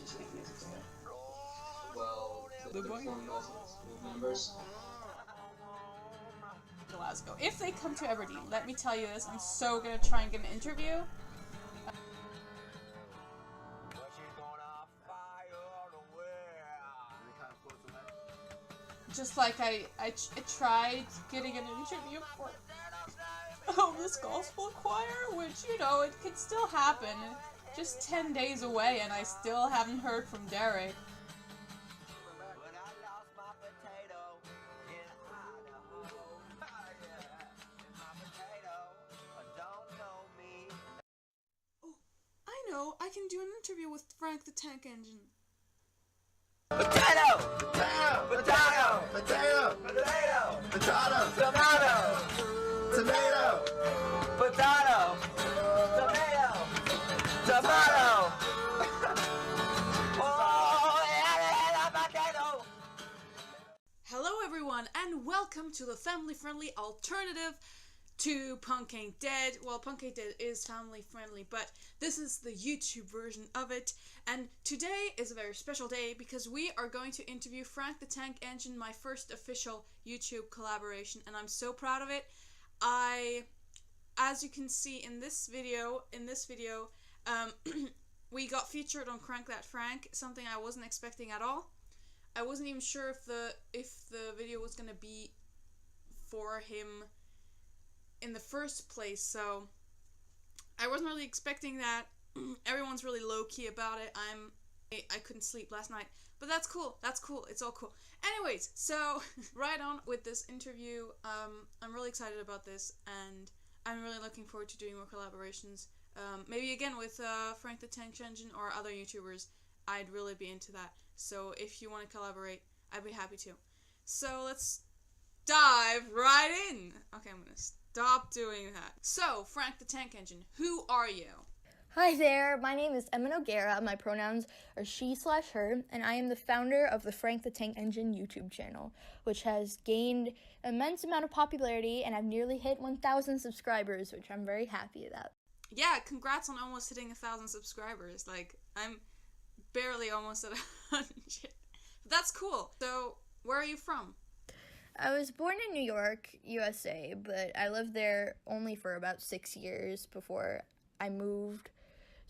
just make music together. Well, the performing also with members. Glasgow. If they come to Aberdeen, let me tell you this, I'm so gonna try and get an interview. Just like I tried getting an interview for this gospel choir, which, you know, it could still happen. Just 10 days away and I still haven't heard from Derek. I know, I can do an interview with Frank the Tank Engine. Potato! Potato! Potato! Potato! Potato! Potato! Tomato! Tomato! Potato! Tomato! Tomato! Oh, potato! Hello everyone and welcome to the family-friendly alternative to Punk Ain't Dead. Well, Punk Ain't Dead is family-friendly, but this is the YouTube version of it. And today is a very special day because we are going to interview Frank the Tank Engine, my first official YouTube collaboration, and I'm so proud of it. As you can see in this video, we got featured on Crank That Frank, something I wasn't expecting at all. I wasn't even sure if the video was gonna be for him in the first place, so I wasn't really expecting that. Everyone's really low-key about it. I couldn't sleep last night, but that's cool. It's all cool. Anyways, so right on with this interview. I'm really excited about this, and I'm really looking forward to doing more collaborations. Maybe again with Frank the Tank Engine or other YouTubers. I'd really be into that. So if you want to collaborate, I'd be happy to. So let's dive right in. Okay, I'm gonna stop doing that. So, Frank the Tank Engine, who are you? Hi there, my name is Emma Noguera. My pronouns are she/her, and I am the founder of the Frank the Tank Engine YouTube channel, which has gained immense amount of popularity, and I've nearly hit 1,000 subscribers, which I'm very happy about. Yeah, congrats on almost hitting 1,000 subscribers. Like, I'm barely almost at 100. That's cool. So, where are you from? I was born in New York, USA, but I lived there only for about 6 years before I moved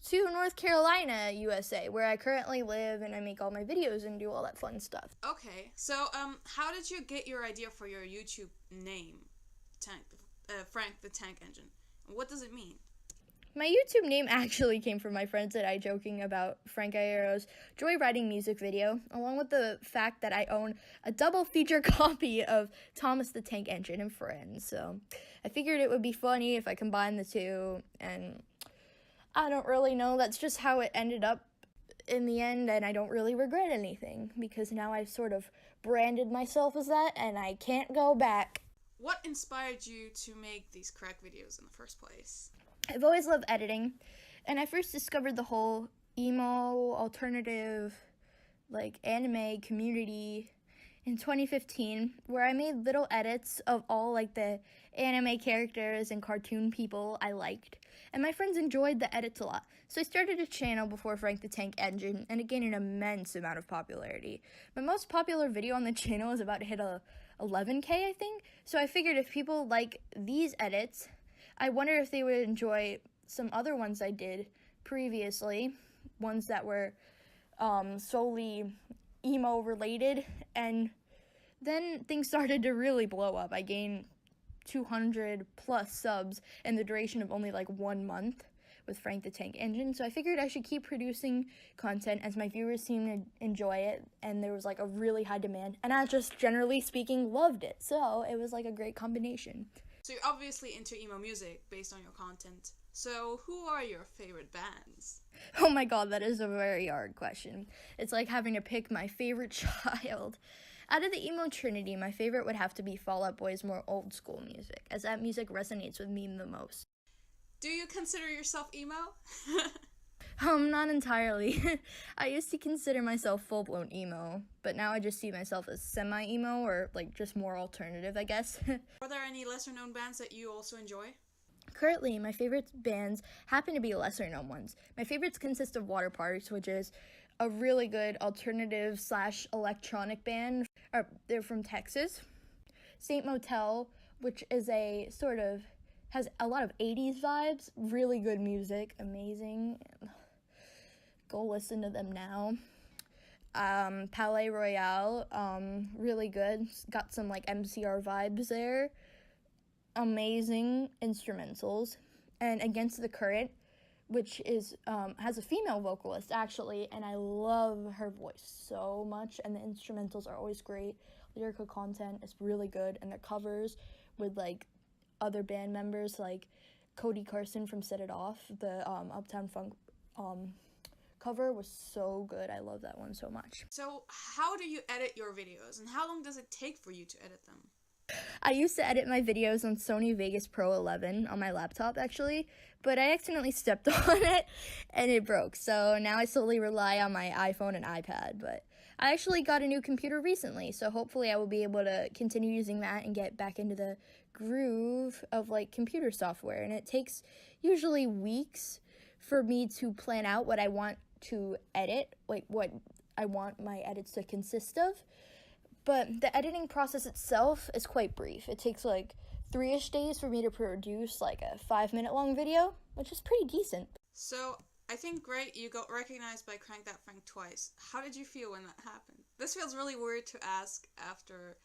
to North Carolina, USA, where I currently live and I make all my videos and do all that fun stuff. Okay, so how did you get your idea for your YouTube name, Frank the Tank Engine? What does it mean? My YouTube name actually came from my friends and I joking about Frank Aero's Joyriding music video, along with the fact that I own a double feature copy of Thomas the Tank Engine and Friends. So I figured it would be funny if I combined the two, and I don't really know. That's just how it ended up in the end, and I don't really regret anything because now I've sort of branded myself as that and I can't go back. What inspired you to make these crack videos in the first place? I've always loved editing, and I first discovered the whole emo, alternative, like, anime community in 2015, where I made little edits of all, like, the anime characters and cartoon people I liked, and my friends enjoyed the edits a lot. So I started a channel before Frank the Tank Engine, and it gained an immense amount of popularity. My most popular video on the channel is about to hit 11K, I think, so I figured if people like these edits, I wonder if they would enjoy some other ones I did previously, ones that were solely emo related, and then things started to really blow up. I gained 200 plus subs in the duration of only like 1 month with Frank the Tank Engine, so I figured I should keep producing content as my viewers seemed to enjoy it, and there was like a really high demand, and I just generally speaking loved it, so it was like a great combination. So you're obviously into emo music based on your content. So who are your favorite bands? Oh my god, that is a very hard question. It's like having to pick my favorite child. Out of the emo trinity, my favorite would have to be Fall Out Boy's more old school music, as that music resonates with me the most. Do you consider yourself emo? Not entirely. I used to consider myself full-blown emo, but now I just see myself as semi-emo, or like just more alternative, I guess. Are there any lesser-known bands that you also enjoy? Currently, my favorite bands happen to be lesser-known ones. My favorites consist of Water Parks, which is a really good alternative / electronic band. They're from Texas. Saint Motel, which is a sort of, has a lot of 80s vibes, really good music, amazing. Go listen to them now. Palais Royale, really good. Got some like MCR vibes there. Amazing instrumentals. And Against the Current, which is has a female vocalist actually, and I love her voice so much, and the instrumentals are always great. Lyrical content is really good, and their covers with like other band members like Cody Carson from Set It Off, the Uptown Funk cover was so good. I love that one so much. So how do you edit your videos, and how long does it take for you to edit them? I used to edit my videos on Sony Vegas Pro 11 on my laptop actually, but I accidentally stepped on it and it broke. So now I slowly rely on my iPhone and iPad, but I actually got a new computer recently, so hopefully I will be able to continue using that and get back into the groove of like computer software. And it takes usually weeks for me to plan out what I want to edit, like what I want my edits to consist of. But the editing process itself is quite brief. It takes like 3-ish days for me to produce like a 5-minute long video, which is pretty decent. So I think, great, you got recognized by Crank That Frank twice. How did you feel when that happened? This feels really weird to ask after,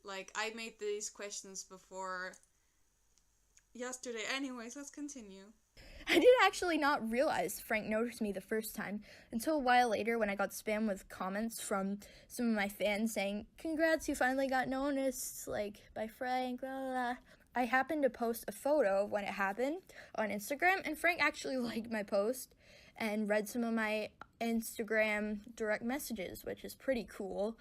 like, I made these questions before yesterday. Anyways, let's continue. I did actually not realize Frank noticed me the first time until a while later when I got spam with comments from some of my fans saying, "Congrats, you finally got noticed, like, by Frank, blah, blah, blah." I happened to post a photo of when it happened on Instagram, and Frank actually liked my post and read some of my Instagram direct messages, which is pretty cool.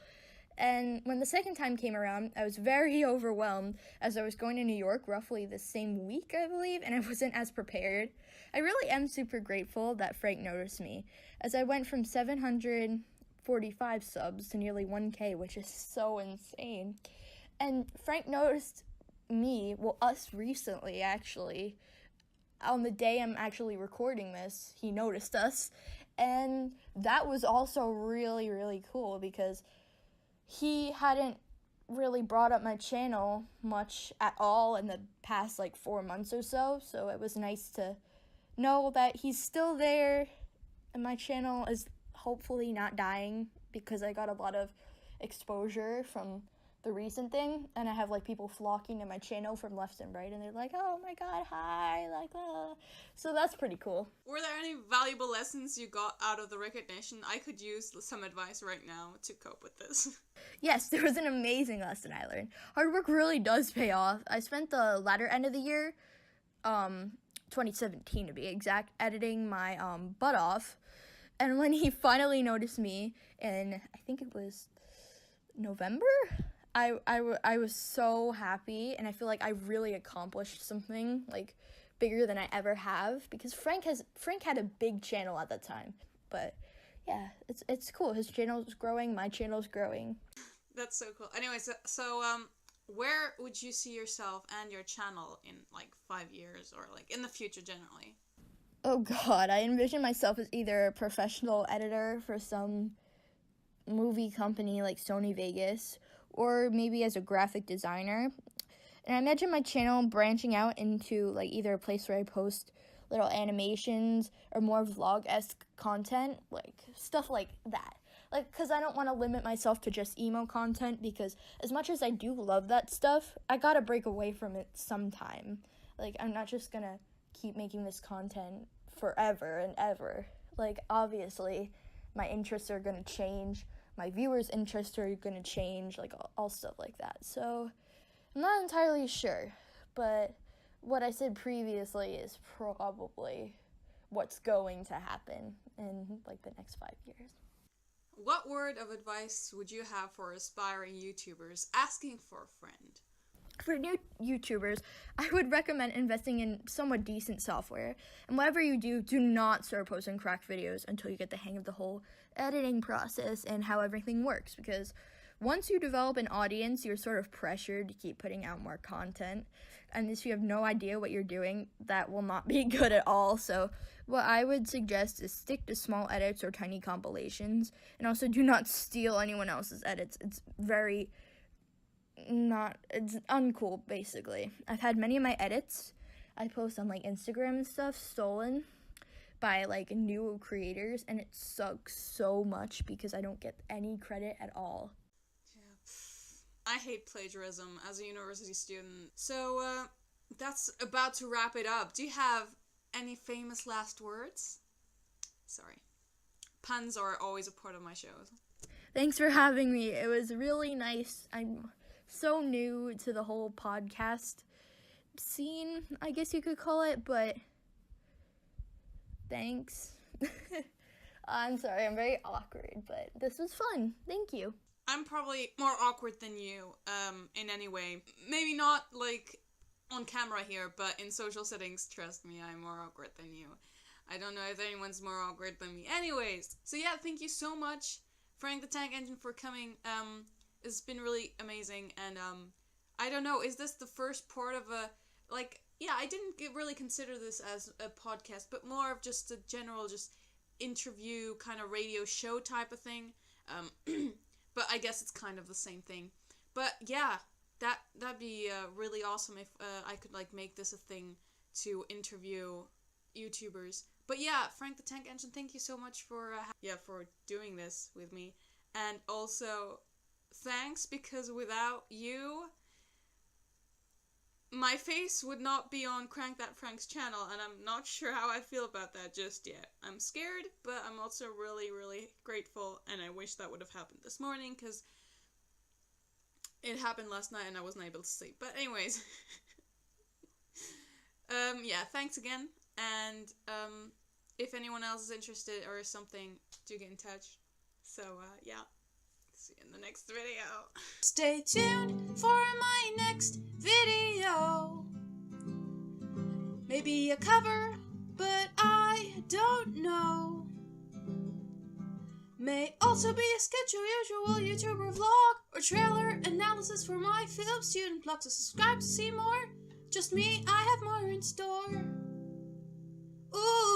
And when the second time came around, I was very overwhelmed as I was going to New York roughly the same week, I believe, and I wasn't as prepared. I really am super grateful that Frank noticed me, as I went from 745 subs to nearly 1K, which is so insane. And Frank noticed me, well, us recently, actually. On the day I'm actually recording this, he noticed us. And that was also really, really cool because he hadn't really brought up my channel much at all in the past like 4 months or so. So it was nice to know that he's still there and my channel is hopefully not dying, because I got a lot of exposure from the recent thing, and I have like people flocking to my channel from left and right, and they're like, "Oh my god, hi," like, so that's pretty cool. Were there any valuable lessons you got out of the recognition? I could use some advice right now to cope with this. Yes, there was an amazing lesson I learned. Hard work really does pay off. I spent the latter end of the year, 2017 to be exact, editing my butt off, and when he finally noticed me in, I think it was November, I was so happy, and I feel like I really accomplished something like bigger than I ever have, because Frank had a big channel at that time. But yeah, it's cool. His channel's growing, my channel's growing. That's so cool. Anyway, so where would you see yourself and your channel in like 5 years, or like in the future generally? Oh god, I envision myself as either a professional editor for some movie company like Sony Vegas, or maybe as a graphic designer. And I imagine my channel branching out into like either a place where I post little animations or more vlog-esque content, like stuff like that. Like, because I don't want to limit myself to just emo content, because as much as I do love that stuff, I gotta break away from it sometime. Like, I'm not just gonna keep making this content forever and ever. Like, obviously, my interests are gonna change. My viewers' interests are gonna change, like all stuff like that. So I'm not entirely sure, but what I said previously is probably what's going to happen in like the next 5 years. What word of advice would you have for aspiring YouTubers asking for a friend? For new YouTubers, I would recommend investing in somewhat decent software. And whatever you do, do not start posting crack videos until you get the hang of the whole editing process and how everything works. Because once you develop an audience, you're sort of pressured to keep putting out more content. and if you have no idea what you're doing, that will not be good at all. So what I would suggest is stick to small edits or tiny compilations, and also do not steal anyone else's edits. It's uncool, basically. I've had many of my edits I post on like Instagram and stuff stolen by like new creators, and it sucks so much because I don't get any credit at all. I hate plagiarism as a university student. So, that's about to wrap it up. Do you have any famous last words? Sorry. Puns are always a part of my shows. Thanks for having me. It was really nice. I'm so new to the whole podcast scene, I guess you could call it, but thanks. I'm sorry, I'm very awkward, but this was fun. Thank you. I'm probably more awkward than you, in any way. Maybe not, like, on camera here, but in social settings, trust me, I'm more awkward than you. I don't know if anyone's more awkward than me. Anyways, so yeah, thank you so much, Frank the Tank Engine, for coming. It's been really amazing, and, I don't know, is this the first part of a, like, yeah, I didn't really consider this as a podcast, but more of just a general, just interview, kind of radio show type of thing, but I guess it's kind of the same thing. But yeah, that'd be really awesome if I could like make this a thing to interview YouTubers. But yeah, Frank the Tank Engine, thank you so much for for doing this with me. And also, thanks, because without you, my face would not be on Crank That Frank's channel, and I'm not sure how I feel about that just yet. I'm scared, but I'm also really, really grateful, and I wish that would have happened this morning, because it happened last night and I wasn't able to sleep. But anyways, yeah, thanks again, and if anyone else is interested or something, do get in touch. So, yeah. See you in the next video. Stay tuned for my next video. Maybe a cover, but I don't know. May also be a sketch or usual YouTuber vlog or trailer analysis for my film student blog. So subscribe to see more. Just me, I have more in store. Ooh.